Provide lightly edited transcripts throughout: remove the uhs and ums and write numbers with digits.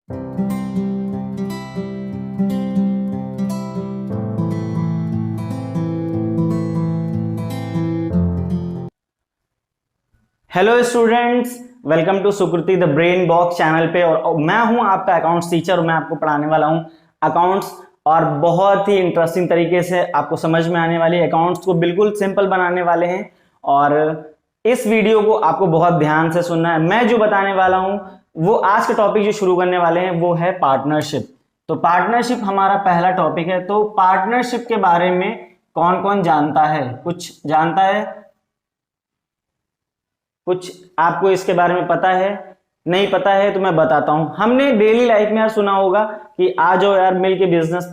Hello students, welcome to Sukriti the brain box channel पे। और मैं हूं आपका अकाउंट्स टीचर और मैं आपको पढ़ाने वाला हूं अकाउंट्स, और बहुत ही इंटरेस्टिंग तरीके से आपको समझ में आने वाली अकाउंट्स को बिल्कुल सिंपल बनाने वाले हैं। और इस वीडियो को आपको बहुत ध्यान से सुनना है। मैं जो बताने वाला हूं वो आज का टॉपिक जो शुरू करने वाले हैं वो है पार्टनरशिप। तो पार्टनरशिप हमारा पहला टॉपिक है। तो पार्टनरशिप के बारे में कौन कौन जानता है? कुछ जानता है? कुछ आपको इसके बारे में पता है? नहीं पता है तो मैं बताता हूं। हमने डेली लाइफ में यार सुना होगा कि आ जाओ यार मिल के बिजनेस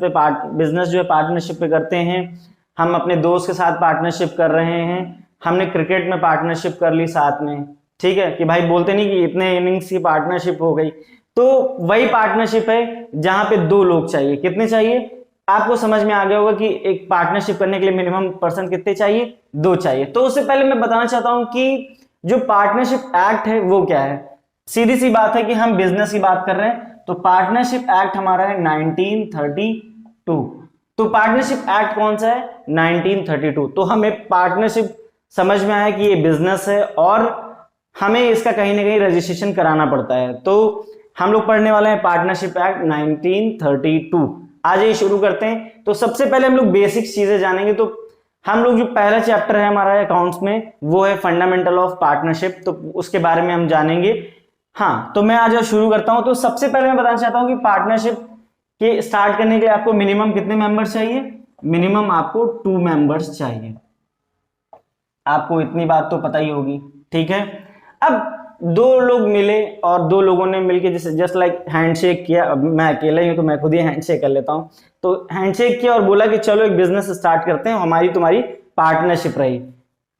जो है पार्टनरशिप पे करते हैं। हम अपने दोस्त के साथ पार्टनरशिप कर रहे हैं। हमने क्रिकेट में पार्टनरशिप कर ली साथ में, ठीक है कि भाई बोलते नहीं कि इतने इनिंग्स की पार्टनरशिप हो गई। तो वही पार्टनरशिप है जहां पे दो लोग चाहिए। कितने चाहिए? आपको समझ में आ गया होगा कि एक पार्टनरशिप करने के लिए मिनिमम पर्सन कितने चाहिए? दो चाहिए। तो उससे पहले मैं बताना चाहता हूं कि जो पार्टनरशिप एक्ट है वो क्या है। सीधी सी बात है कि हम बिजनेस की बात कर रहे हैं, तो पार्टनरशिप एक्ट हमारा है 1932। तो पार्टनरशिप एक्ट कौन सा है? 1932। तो हमें पार्टनरशिप समझ में आया कि ये बिजनेस है और हमें इसका कहीं ना कहीं रजिस्ट्रेशन कराना पड़ता है। तो हम लोग पढ़ने वाले हैं पार्टनरशिप एक्ट 1932। आज ये शुरू करते हैं। तो सबसे पहले हम लोग बेसिक चीजें जानेंगे। तो हम लोग जो पहला चैप्टर है हमारा अकाउंट्स में वो है फंडामेंटल ऑफ पार्टनरशिप, तो उसके बारे में हम जानेंगे। हाँ, तो मैं आज शुरू करता हूं। तो सबसे पहले मैं बताना चाहता हूं कि पार्टनरशिप के स्टार्ट करने के लिए आपको मिनिमम कितने मेंबर्स चाहिए? मिनिमम आपको 2 मेंबर्स चाहिए। आपको इतनी बात तो पता ही होगी, ठीक है। अब दो लोग मिले और दो लोगों ने मिलके जैसे जस्ट लाइक हैंडशेक किया। अब मैं अकेला ही हूं तो मैं खुद ही हैंडशेक कर लेता हूं। तो हैंडशेक किया और बोला कि चलो एक बिजनेस स्टार्ट करते हैं, हमारी तुम्हारी पार्टनरशिप रही।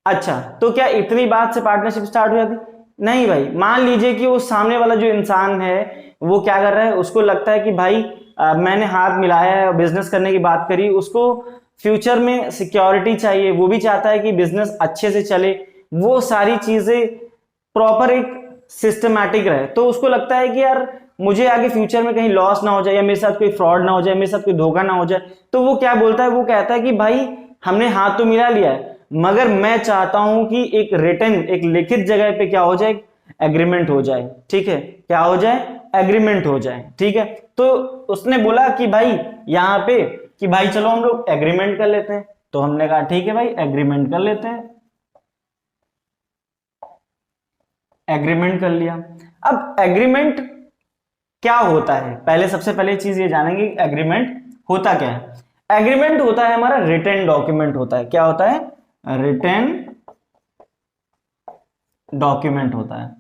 अच्छा, तो क्या इतनी बात से पार्टनरशिप स्टार्ट हो जाती? नहीं भाई। मान लीजिए कि वो सामने वाला जो इंसान है वो क्या कर रहा है, उसको लगता है कि भाई मैंने हाथ मिलाया है और बिजनेस करने की बात करी, उसको फ्यूचर में सिक्योरिटी चाहिए, वो भी चाहता है कि बिजनेस अच्छे से चले, वो सारी चीजें प्रॉपर एक सिस्टमैटिक रहे। तो उसको लगता है कि यार मुझे आगे फ्यूचर में कहीं लॉस ना हो जाए या मेरे साथ कोई फ्रॉड ना हो जाए, मेरे साथ कोई धोखा ना हो जाए। तो वो क्या बोलता है? वो कहता है कि भाई हमने हाथ तो मिला लिया है मगर मैं चाहता हूं कि एक रिटन, एक लिखित जगह पे क्या हो जाए, एग्रीमेंट हो जाए। ठीक है, क्या हो जाए? एग्रीमेंट हो जाए। ठीक है, तो उसने बोला कि भाई यहां पे कि भाई चलो हम लोग एग्रीमेंट कर लेते हैं। तो हमने कहा ठीक है भाई एग्रीमेंट कर लेते हैं। एग्रीमेंट कर लिया। अब एग्रीमेंट क्या होता है? पहले सबसे पहले चीज ये जानेंगे एग्रीमेंट होता क्या है। एग्रीमेंट होता है हमारा रिटन डॉक्यूमेंट होता है। क्या होता है? रिटन डॉक्यूमेंट होता है।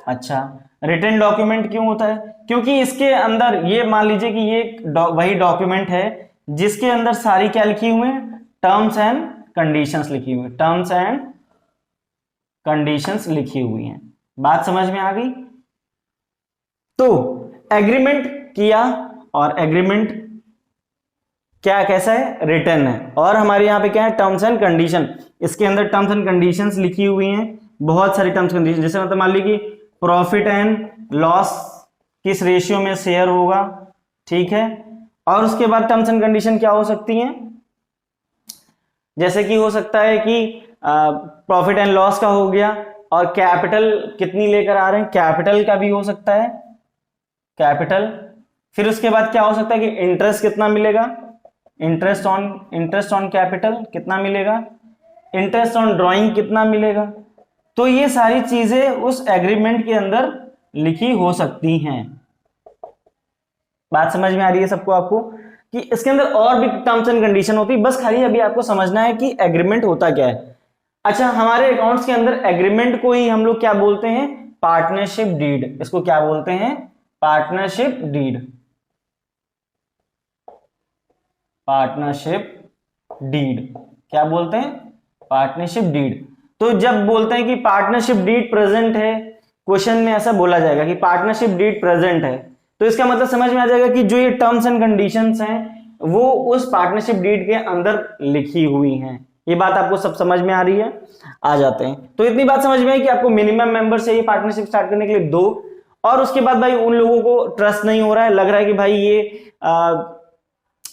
अच्छा, रिटन डॉक्यूमेंट क्यों होता है? क्योंकि इसके अंदर ये मान लीजिए कि ये वही डॉक्यूमेंट है जिसके अंदर सारी क्या लिखी हुई है? टर्म्स एंड कंडीशंस लिखी हुई है। टर्म्स एंड कंडीशंस लिखी हुई हैं। बात समझ में आ गई? तो एग्रीमेंट किया और एग्रीमेंट क्या कैसा है? रिटर्न है। और हमारे यहां पे क्या है? Terms and condition. इसके अंदर टर्म्स एंड कंडीशंस लिखी हुई हैं, बहुत सारी टर्म्स कंडीशन। जैसे मतलब मान लीजिए प्रॉफिट एंड लॉस किस रेशियो में शेयर होगा, ठीक है। और उसके बाद टर्म्स एंड कंडीशन क्या हो सकती हैं? जैसे कि हो सकता है कि प्रॉफिट एंड लॉस का हो गया, और कैपिटल कितनी लेकर आ रहे हैं, कैपिटल का भी हो सकता है, कैपिटल। फिर उसके बाद क्या हो सकता है कि इंटरेस्ट कितना मिलेगा, इंटरेस्ट ऑन कैपिटल कितना मिलेगा, इंटरेस्ट ऑन ड्राइंग कितना मिलेगा। तो ये सारी चीजें उस एग्रीमेंट के अंदर लिखी हो सकती हैं। बात समझ में आ रही है सबको आपको कि इसके अंदर और भी टर्म्स एंड कंडीशन होती है, बस खाली अभी आपको समझना है कि एग्रीमेंट होता क्या है। अच्छा, हमारे अकाउंट्स के अंदर एग्रीमेंट को ही हम लोग क्या बोलते हैं? Partnership deed. इसको क्या बोलते हैं? Partnership deed. पार्टनरशिप डीड क्या बोलते हैं? Partnership deed. तो जब बोलते हैं कि पार्टनरशिप डीड प्रेजेंट है, क्वेश्चन में ऐसा बोला जाएगा कि पार्टनरशिप डीड प्रेजेंट है, तो इसका मतलब समझ में आ जाएगा कि जो ये टर्म्स एंड कंडीशंस हैं वो उस पार्टनरशिप डीड के अंदर लिखी हुई हैं। ये बात आपको सब समझ में आ रही है? आ जाते हैं। तो इतनी बात समझ में आई कि आपको मिनिमम मेंबर चाहिए पार्टनरशिप स्टार्ट करने के लिए 2, और उसके बाद भाई उन लोगों को ट्रस्ट नहीं हो रहा है, लग रहा है कि भाई ये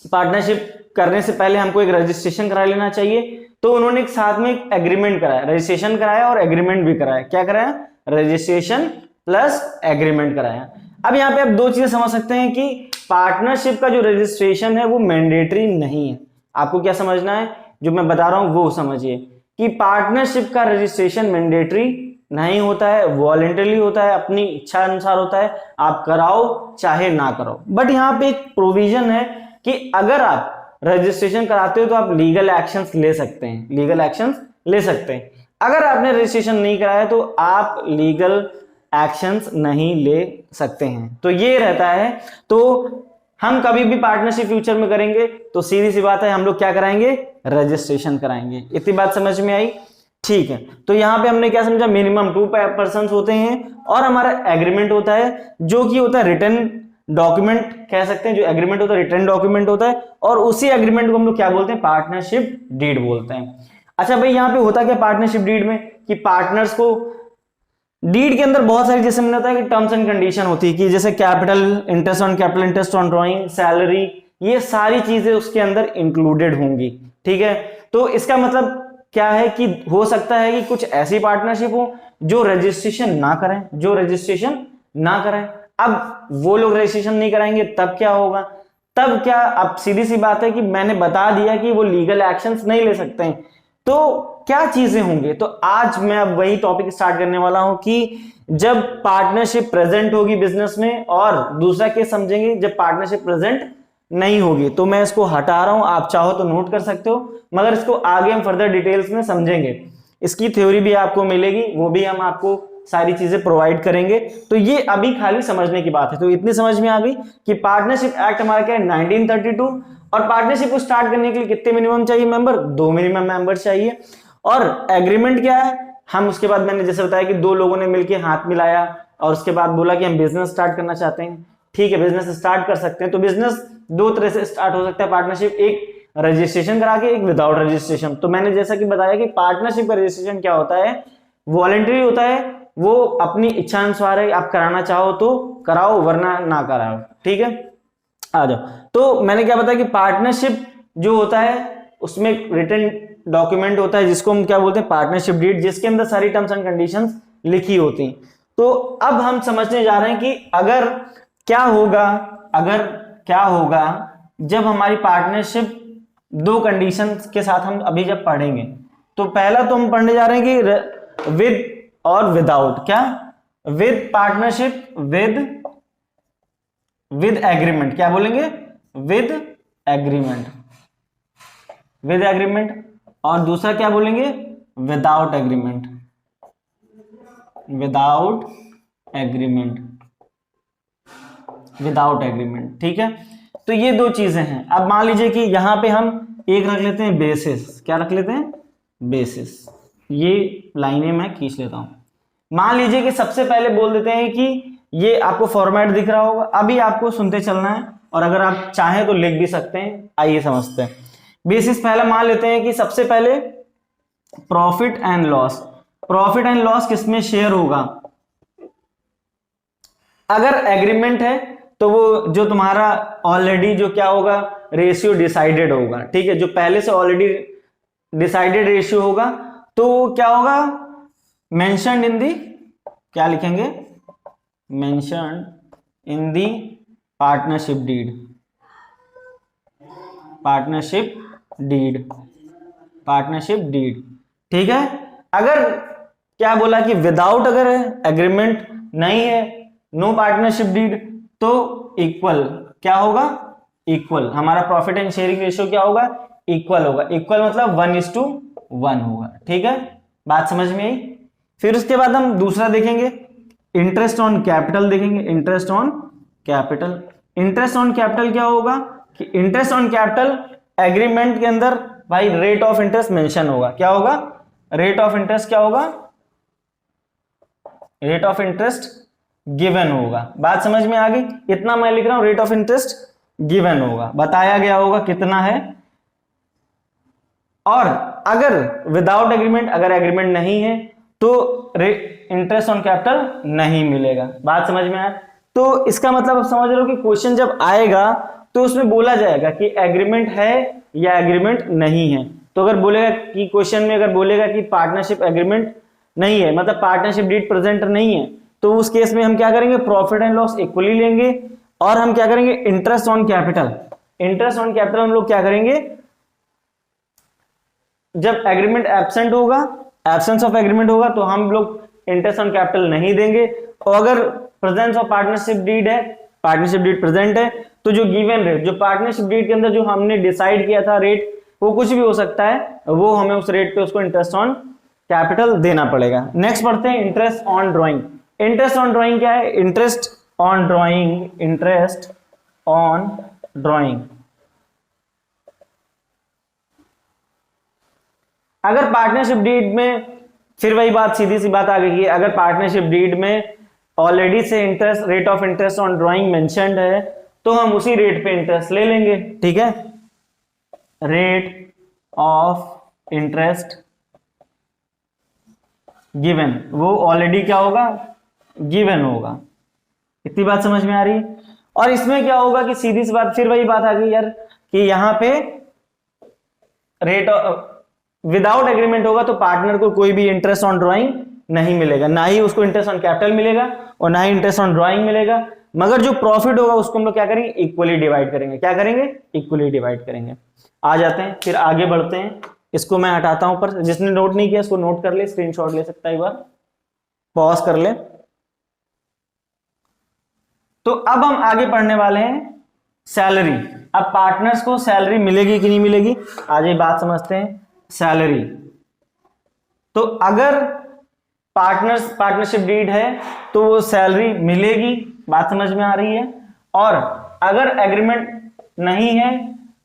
पार्टनरशिप करने से पहले हमको एक रजिस्ट्रेशन करा लेना चाहिए, तो उन्होंने एक साथ में एक एग्रीमेंट कराया, रजिस्ट्रेशन कराया और एग्रीमेंट भी कराया। क्या कराया? रजिस्ट्रेशन प्लस एग्रीमेंट कराया। अब यहाँ पे आप दो चीजें समझ सकते हैं कि पार्टनरशिप का जो रजिस्ट्रेशन है वो मैंडेटरी नहीं है। आपको क्या समझना है, जो मैं बता रहा हूं वो समझिए कि पार्टनरशिप का रजिस्ट्रेशन मैंडेटरी नहीं होता है, वॉलंटरी होता है, अपनी इच्छा अनुसार होता है, आप कराओ चाहे ना कराओ। बट यहाँ पे एक प्रोविजन है कि अगर आप रजिस्ट्रेशन कराते हो तो आप लीगल एक्शंस ले सकते हैं, लीगल एक्शंस ले सकते हैं। अगर आपने रजिस्ट्रेशन नहीं कराया तो आप लीगल एक्शंस नहीं ले सकते हैं। तो ये रहता है। तो हम कभी भी पार्टनरशिप फ्यूचर में करेंगे तो सीधी सी बात है, हम लोग क्या कराएंगे? रजिस्ट्रेशन कराएंगे। इतनी बात समझ में आई? ठीक है। तो यहाँ पे हमने क्या समझा, मिनिमम 2 पर्सन होते हैं और हमारा एग्रीमेंट होता है जो कि होता है रिटर्न डॉक्यूमेंट कह सकते हैं। जो एग्रीमेंट होता है रिटर्न डॉक्यूमेंट होता है और उसी एग्रीमेंट को हम लोग क्या बोलते हैं? पार्टनरशिप डीड बोलते हैं। अच्छा भाई, यहाँ पे होता क्या पार्टनरशिप डीड में कि पार्टनर्स को डीड के अंदर बहुत सारी, जैसे मैंने बताया कि टर्म्स एंड कंडीशन होती है कि जैसे capital interest on capital, interest on drawing, salary, ये सारी चीजें उसके अंदर इंक्लूडेड होंगी। ठीक है। तो इसका मतलब क्या है कि हो सकता है कि कुछ ऐसी पार्टनरशिप हो जो रजिस्ट्रेशन ना करें, जो रजिस्ट्रेशन ना करें। अब वो लोग रजिस्ट्रेशन नहीं कराएंगे तब क्या होगा? तब क्या, अब सीधी सी बात है कि मैंने बता दिया कि वो लीगल एक्शंस नहीं ले सकते हैं, तो क्या चीजें होंगी? तो आज मैं अब वही टॉपिक स्टार्ट करने वाला हूं कि जब पार्टनरशिप प्रेजेंट होगी बिजनेस में, और दूसरा केस समझेंगे जब पार्टनरशिप प्रेजेंट नहीं होगी। तो मैं इसको हटा रहा हूं, आप चाहो तो नोट कर सकते हो, मगर इसको आगे हम फर्दर डिटेल्स में समझेंगे। इसकी थ्योरी भी आपको मिलेगी, वो भी हम आपको सारी चीजें प्रोवाइड करेंगे। तो ये अभी खाली समझने की बात है। तो इतनी समझ में आ गई कि पार्टनरशिप एक्ट हमारा क्या है? 1932। और पार्टनरशिप को स्टार्ट करने के लिए कितने मिनिमम चाहिए मेंबर? 2 मिनिमम मेंबर चाहिए। और एग्रीमेंट क्या है? हम उसके बाद मैंने जैसे बताया कि 2 लोगों ने मिलकर हाथ मिलाया और उसके बाद बोला कि हम बिजनेस स्टार्ट करना चाहते हैं। ठीक है, बिजनेस स्टार्ट कर सकते हैं। तो बिजनेस 2 तरह से स्टार्ट हो सकता है पार्टनरशिप, एक रजिस्ट्रेशन करा के, एक विदाउट रजिस्ट्रेशन। तो मैंने जैसा कि बताया कि पार्टनरशिप का रजिस्ट्रेशन क्या होता है? वॉलंटरी होता है, वो अपनी इच्छा अनुसार है, आप कराना चाहो तो कराओ वरना ना कराओ। ठीक है, आ जाओ। तो मैंने क्या बताया कि पार्टनरशिप जो होता है उसमें रिटन डॉक्यूमेंट होता है जिसको हम क्या बोलते हैं? पार्टनरशिप डीड, जिसके अंदर सारी टर्म्स एंड कंडीशंस लिखी होती हैं। तो अब हम समझने जा रहे हैं कि अगर क्या होगा जब हमारी पार्टनरशिप 2 कंडीशंस के साथ, हम अभी जब पढ़ेंगे तो पहला तो हम पढ़ने जा रहे हैं कि विद और विदाउट। क्या? With partnership, with agreement. क्या बोलेंगे? With agreement, with agreement. और दूसरा क्या बोलेंगे? Without agreement, without agreement, without agreement. ठीक है। तो ये 2 चीजें हैं। अब मान लीजिए कि यहां पे हम एक रख लेते हैं बेसिस। क्या रख लेते हैं? बेसिस। ये लाइनें मैं खींच लेता हूं। मान लीजिए कि सबसे पहले बोल देते हैं कि ये आपको फॉर्मेट दिख रहा होगा, अभी आपको सुनते चलना है, और अगर आप चाहें तो लिख भी सकते हैं। आइए समझते हैं। बेसिस पहला मान लेते हैं कि सबसे पहले profit and loss. Profit and loss किसमें शेयर होगा? अगर एग्रीमेंट है तो वो जो तुम्हारा ऑलरेडी जो क्या होगा? रेशियो डिसाइडेड होगा। ठीक है, जो पहले से ऑलरेडी डिसाइडेड रेशियो होगा तो क्या होगा? मेंशन्ड इन दी, क्या लिखेंगे? Mentioned in the partnership deed, partnership deed, partnership deed. ठीक है। अगर क्या बोला कि विदाउट, अगर एग्रीमेंट नहीं है, नो पार्टनरशिप डीड, तो इक्वल क्या होगा? इक्वल। हमारा प्रॉफिट एंड शेयरिंग रेशियो क्या होगा? इक्वल होगा। इक्वल मतलब 1:1 होगा। ठीक है, बात समझ में आई? फिर उसके बाद हम दूसरा देखेंगे, इंटरेस्ट ऑन कैपिटल देखेंगे। Interest on capital, interest on capital क्या होगा कि इंटरेस्ट ऑन कैपिटल एग्रीमेंट के अंदर भाई रेट ऑफ इंटरेस्ट मेंशन होगा। क्या होगा? रेट ऑफ इंटरेस्ट क्या होगा? रेट ऑफ इंटरेस्ट गिवन होगा। बात समझ में आ गई? इतना मैं लिख रहा हूं, रेट ऑफ इंटरेस्ट गिवन होगा, बताया गया होगा कितना है। और अगर विदाउट एग्रीमेंट, अगर एग्रीमेंट नहीं है तो इंटरेस्ट ऑन कैपिटल नहीं मिलेगा। बात समझ में आया? तो इसका मतलब आप समझ रहे हो कि क्वेश्चन जब आएगा तो उसमें बोला जाएगा कि एग्रीमेंट है या एग्रीमेंट नहीं है। तो अगर बोलेगा कि क्वेश्चन में अगर बोलेगा कि पार्टनरशिप एग्रीमेंट नहीं है, मतलब पार्टनरशिप डीड प्रेजेंट नहीं है, तो उस केस में हम क्या करेंगे, प्रॉफिट एंड लॉस इक्वली लेंगे और हम क्या करेंगे, interest on capital, interest on capital हम लोग क्या करेंगे, जब एग्रीमेंट एब्सेंट होगा, एब्सेंस ऑफ एग्रीमेंट होगा, तो हम लोग इंटरेस्ट ऑन कैपिटल नहीं देंगे। और अगर प्रेजेंस ऑफ पार्टनरशिप डीड है, पार्टनरशिप डीड प्रेजेंट है, तो जो गिवन रेट, जो पार्टनरशिप डीड के अंदर जो हमने डिसाइड किया था रेट, वो कुछ भी हो सकता है, वो हमें उस रेट पे उसको इंटरेस्ट ऑन कैपिटल देना पड़ेगा। नेक्स्ट पढ़ते हैं interest on drawing. Interest on drawing क्या है? Interest on drawing, interest on drawing, अगर पार्टनरशिप डीड में, फिर वही बात, सीधी सी बात आ गई है, अगर पार्टनरशिप डीड में ऑलरेडी से interest, rate of interest on drawing mentioned है, तो हम उसी रेट पे इंटरेस्ट ले लेंगे। ठीक है, रेट ऑफ इंटरेस्ट गिवन, वो ऑलरेडी क्या होगा, गिवन होगा। इतनी बात समझ में आ रही है? और इसमें क्या होगा कि सीधी सी बात, फिर वही बात आ गई यार कि यहां पे रेट विदाउट एग्रीमेंट होगा तो पार्टनर को कोई भी इंटरेस्ट ऑन ड्राइंग नहीं मिलेगा, ना ही उसको इंटरेस्ट ऑन कैपिटल मिलेगा और ना ही इंटरेस्ट ऑन ड्राइंग मिलेगा। मगर जो प्रॉफिट होगा उसको हम लोग क्या करेंगे, इक्वली डिवाइड करेंगे। क्या करेंगे? इक्वली डिवाइड करेंगे। आ जाते हैं, फिर आगे बढ़ते हैं। इसको मैं हटाता हूं, पर जिसने नोट नहीं किया इसको नोट कर ले, स्क्रीनशॉट ले सकता है, एक बार पॉज कर ले। तो अब हम आगे पढ़ने वाले हैं सैलरी। अब पार्टनर्स को सैलरी मिलेगी कि नहीं मिलेगी, आज ये बात समझते हैं। सैलरी, तो अगर पार्टनरशिप डीड है तो वो सैलरी मिलेगी, बात समझ में आ रही है। और अगर एग्रीमेंट नहीं है,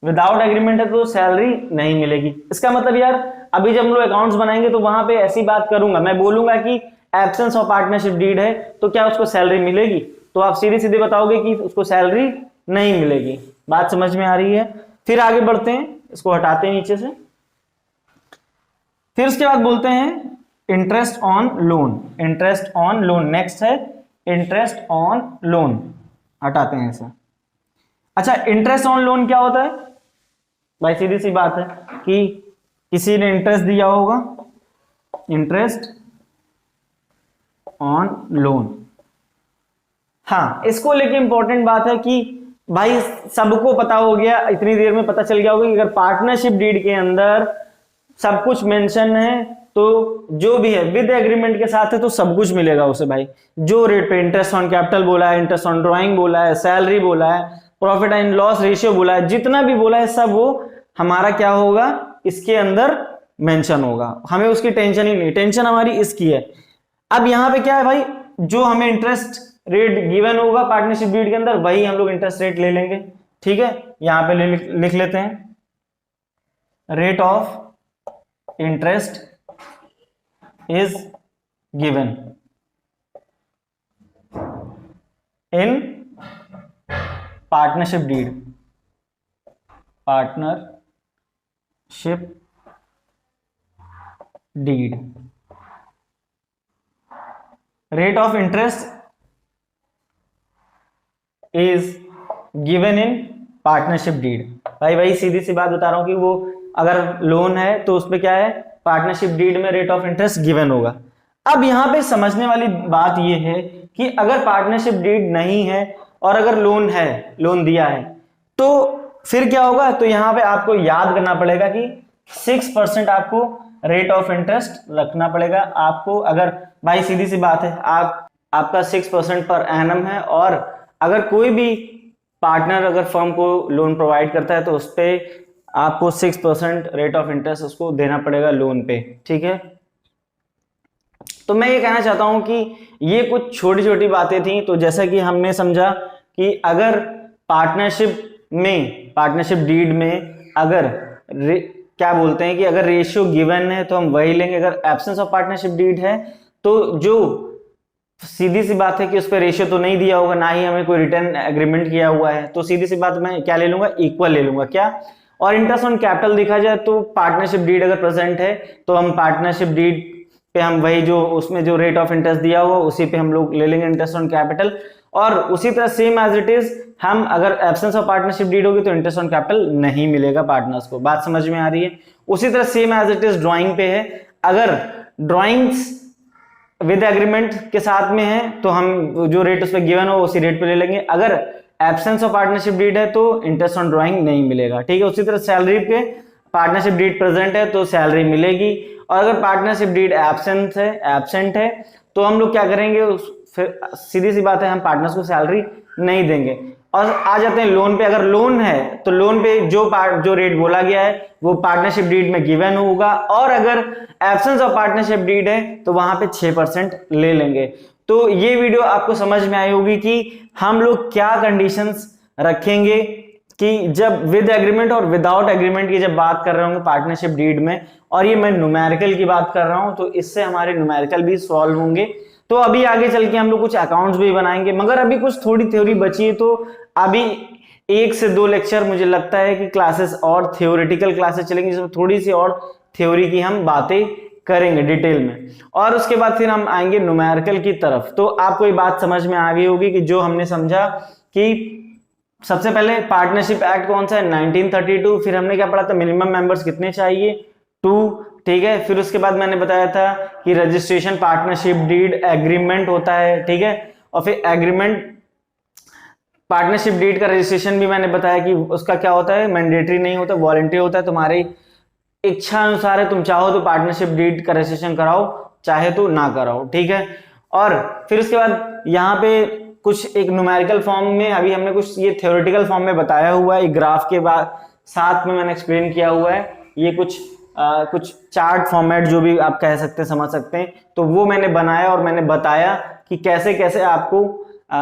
विदाउट एग्रीमेंट है, तो सैलरी नहीं मिलेगी। इसका मतलब यार अभी जब हम लोग अकाउंट्स बनाएंगे तो वहां पे ऐसी बात करूंगा, मैं बोलूंगा कि एब्सेंस ऑफ पार्टनरशिप डीड है तो क्या उसको सैलरी मिलेगी, तो आप सीधे सीधे बताओगे कि उसको सैलरी नहीं मिलेगी। बात समझ में आ रही है? फिर आगे बढ़ते हैं, इसको हटाते हैं नीचे से। फिर उसके बाद बोलते हैं interest on loan, interest on loan. Next है इंटरेस्ट ऑन लोन, हटाते हैं इसे। अच्छा, इंटरेस्ट ऑन लोन क्या होता है भाई? सीधी सी बात है कि किसी ने इंटरेस्ट दिया होगा, इंटरेस्ट ऑन लोन। हाँ, इसको लेके इंपॉर्टेंट बात है कि भाई सबको पता हो गया, इतनी देर में पता चल गया होगा कि अगर पार्टनरशिप डीड के अंदर सब कुछ मेंशन है तो जो भी है विद एग्रीमेंट के साथ है तो सब कुछ मिलेगा उसे भाई। जो रेट पे इंटरेस्ट ऑन कैपिटल बोला है, इंटरेस्ट ऑन ड्राइंग बोला है, सैलरी बोला है, प्रॉफिट एंड लॉस रेशियो बोला है, जितना भी बोला है सब वो हमारा क्या होगा, इसके अंदर मेंशन होगा। हमें उसकी टेंशन ही नहीं, टेंशन हमारी इसकी है। अब यहाँ पे क्या है भाई, जो हमें इंटरेस्ट रेट गिवन होगा पार्टनरशिप डीड के अंदर वही हम लोग इंटरेस्ट रेट ले लेंगे। ठीक है, यहाँ पे लिख लेते हैं rate of interest is given in partnership deed, partnership deed, rate of interest is given in partnership deed। भाई सीधी सी बात बता रहा हूं कि वो अगर लोन है तो उसमें क्या है, पार्टनरशिप डीड में रेट ऑफ इंटरेस्ट गिवन होगा। अब यहां पे समझने वाली बात यह है कि अगर पार्टनरशिप डीड नहीं है और अगर लोन है, लोन दिया है, तो फिर क्या होगा, तो यहां पे आपको याद करना पड़ेगा कि 6% आपको रेट ऑफ इंटरेस्ट रखना पड़ेगा आपको। अगर भाई सीधी सी बात है, आपका 6% पर एनम है और अगर कोई भी पार्टनर अगर फर्म को लोन प्रोवाइड करता है तो उस पर आपको 6% रेट ऑफ इंटरेस्ट उसको देना पड़ेगा लोन पे। ठीक है, तो मैं ये कहना चाहता हूं कि ये कुछ छोटी छोटी बातें थी। तो जैसा कि हमने समझा कि अगर पार्टनरशिप डीड में अगर क्या बोलते हैं कि अगर रेशियो गिवन है तो हम वही लेंगे, अगर एब्सेंस ऑफ पार्टनरशिप डीड है तो जो सीधी सी बात है कि उस पर रेशियो तो नहीं दिया होगा, ना ही हमें कोई रिटर्न एग्रीमेंट किया हुआ है, तो सीधी सी बात मैं क्या ले लूंगा, इक्वल ले लूंगा। क्या? और इंटरेस्ट ऑन कैपिटल देखा जाए तो पार्टनरशिप डीड अगर प्रेजेंट है तो हम पार्टनरशिप डीड पे हम वही जो उसमें जो रेट ऑफ इंटरेस्ट दिया हुआ उसी पे हम लोग ले लेंगे इंटरेस्ट ऑन कैपिटल। और उसी तरह सेम एज इट इज हम अगर एब्सेंस ऑफ पार्टनरशिप डीड होगी तो इंटरेस्ट ऑन कैपिटल नहीं मिलेगा पार्टनर्स को। बात समझ में आ रही है? उसी तरह same as it is drawing पे है, अगर ड्राइंग्स विद एग्रीमेंट के साथ में है तो हम जो रेट उस पर गिवन हो उसी रेट पे ले लेंगे। अगर एब्सेंस ऑफ पार्टनरशिप डीड है तो इंटरेस्ट ऑन ड्राइंग नहीं मिलेगा, ठीक है। उसी तरह सैलरी पे पार्टनरशिप डीड प्रेजेंट है तो सैलरी मिलेगी, और अगर पार्टनरशिप डीड एब्सेंट है तो हम लोग क्या करेंगे, फिर सीधी सी बात है हम पार्टनर्स को सैलरी नहीं देंगे। और आ जाते हैं लोन पे। अगर लोन है तो लोन पे जो रेट बोला गया है वो पार्टनरशिप डीड में गिवन होगा, और अगर एब्सेंस ऑफ पार्टनरशिप डीड है तो वहां पे 6% ले लेंगे। तो ये वीडियो आपको समझ में आई होगी कि हम लोग क्या कंडीशंस रखेंगे कि जब विद एग्रीमेंट और विदाउट एग्रीमेंट की जब बात कर रहे होंगे पार्टनरशिप डीड में, और ये मैं न्यूमेरिकल की बात कर रहा हूं तो इससे हमारे न्यूमेरिकल भी सॉल्व होंगे। तो अभी आगे चल के हम लोग कुछ अकाउंट्स भी बनाएंगे, मगर अभी कुछ थोड़ी थ्योरी बची है, तो अभी 1 से 2 लेक्चर मुझे लगता है कि क्लासेस और थ्योरेटिकल क्लासेस चलेंगी जिसमें थोड़ी सी और थ्योरी की हम बातें करेंगे डिटेल में, और उसके बाद फिर हम आएंगे न्यूमेरिकल की तरफ। तो आपको ये बात समझ में आ गई होगी कि जो हमने समझा कि सबसे पहले पार्टनरशिप एक्ट कौन सा है, 1932। फिर हमने क्या पढ़ा था, मिनिमम मेंबर्स कितने चाहिए, 2, ठीक है। फिर उसके बाद मैंने बताया था कि रजिस्ट्रेशन पार्टनरशिप डीड एग्रीमेंट होता है, ठीक है। और फिर एग्रीमेंट पार्टनरशिप डीड का रजिस्ट्रेशन भी मैंने बताया कि उसका क्या होता है, मैंडेटरी नहीं होता, वॉलंटरी होता है, तुम्हारी इच्छा अनुसार है, तुम चाहो तो पार्टनरशिप डीड का रजिस्ट्रेशन कराओ, चाहे तो ना कराओ, ठीक है। और फिर उसके बाद यहाँ पे कुछ एक न्यूमेरिकल फॉर्म में, अभी हमने कुछ ये थ्योरेटिकल फॉर्म में बताया हुआ है, ग्राफ के बाद साथ में मैंने एक्सप्लेन किया हुआ है, ये कुछ चार्ट फॉर्मेट जो भी आप कह सकते हैं, समझ सकते हैं, तो वो मैंने बनाया और मैंने बताया कि कैसे कैसे आपको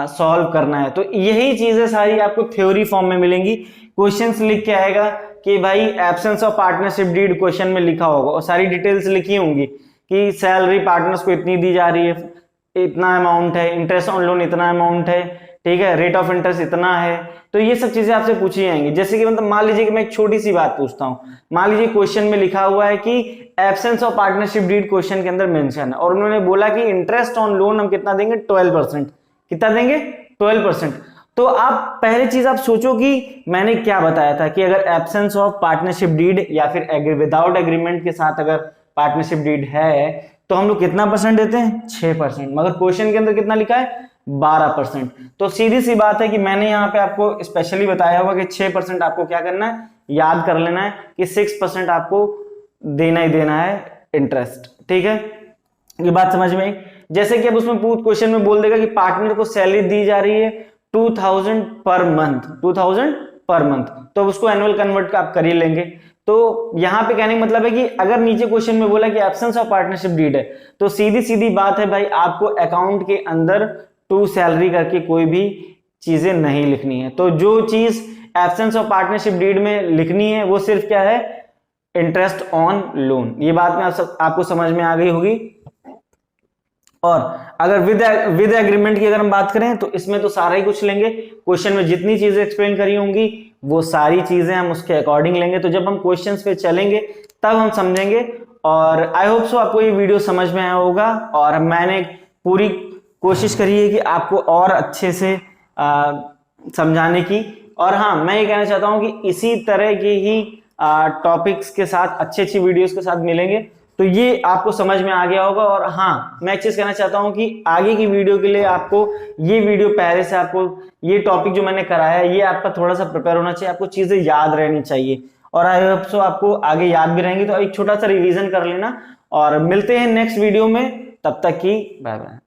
सॉल्व करना है। तो यही चीजें सारी आपको थ्योरी फॉर्म में मिलेंगी। क्वेश्चंस लिख के आएगा कि भाई absence of partnership deed question में लिखा होगा और सारी डिटेल्स लिखी होंगी कि सैलरी पार्टनर्स को इतनी दी जा रही है, इतना अमाउंट है, इंटरेस्ट ऑन लोन इतना अमाउंट है, ठीक है, रेट ऑफ इंटरेस्ट इतना है। तो ये सब चीजें आपसे पूछी जाएंगी। जैसे कि मतलब मान लीजिए कि मैं एक छोटी सी बात पूछता हूं, मान लीजिए क्वेश्चन में लिखा हुआ है कि absence of partnership deed question के अंदर मेंशन है, और उन्होंने बोला कि इंटरेस्ट ऑन लोन हम कितना देंगे, 12%। कितना देंगे, 12%। तो आप पहली चीज आप सोचो कि मैंने क्या बताया था कि अगर एब्सेंस ऑफ पार्टनरशिप डीड या फिर विदाउट एग्रीमेंट के साथ अगर पार्टनरशिप डीड है तो हम लोग कितना परसेंट देते हैं, 6%। मगर क्वेश्चन के अंदर कितना लिखा है, 12%। तो सीधी सी बात है कि मैंने यहाँ पे आपको स्पेशली बताया होगा कि 6% आपको क्या करना है, याद कर लेना है कि 6% आपको देना ही देना है इंटरेस्ट, ठीक है। ये बात समझ में आई। जैसे कि अब उसमें क्वेश्चन में बोल देगा कि पार्टनर को सैलरी दी जा रही है 2000 पर मंथ, 2000 पर मंथ, तो उसको एनुअल कन्वर्ट आप कर ही लेंगे। तो यहां पे कहने का मतलब है कि अगर नीचे क्वेश्चन में बोला कि एब्सेंस ऑफ पार्टनरशिप डीड है तो सीधी सीधी बात है भाई, आपको अकाउंट के अंदर टू सैलरी करके कोई भी चीजें नहीं लिखनी है। तो जो चीज एब्सेंस ऑफ पार्टनरशिप डीड में लिखनी है वो सिर्फ क्या है, इंटरेस्ट ऑन लोन। ये बात में आपको समझ में आ गई होगी। और अगर विद एग्रीमेंट की अगर हम बात करें तो इसमें तो सारा ही कुछ लेंगे, क्वेश्चन में जितनी चीजें एक्सप्लेन करी होंगी वो सारी चीजें हम उसके अकॉर्डिंग लेंगे। तो जब हम क्वेश्चंस पे चलेंगे तब हम समझेंगे। और आई होप सो आपको ये वीडियो समझ में आया होगा, और मैंने पूरी कोशिश करी है कि आपको और अच्छे से समझाने की। और हाँ, मैं ये कहना चाहता हूँ कि इसी तरह की ही टॉपिक्स के साथ अच्छी अच्छी वीडियोस के साथ मिलेंगे, तो ये आपको समझ में आ गया होगा। और हाँ, मैं एक चीज कहना चाहता हूँ कि आगे की वीडियो के लिए आपको ये वीडियो पहले से आपको ये टॉपिक जो मैंने कराया है ये आपका थोड़ा सा प्रिपेयर होना चाहिए, आपको चीजें याद रहनी चाहिए, और आई होप सो आपको आगे याद भी रहेंगी। तो एक छोटा सा रिवीजन कर लेना, और मिलते हैं नेक्स्ट वीडियो में, तब तक की बाय बाय।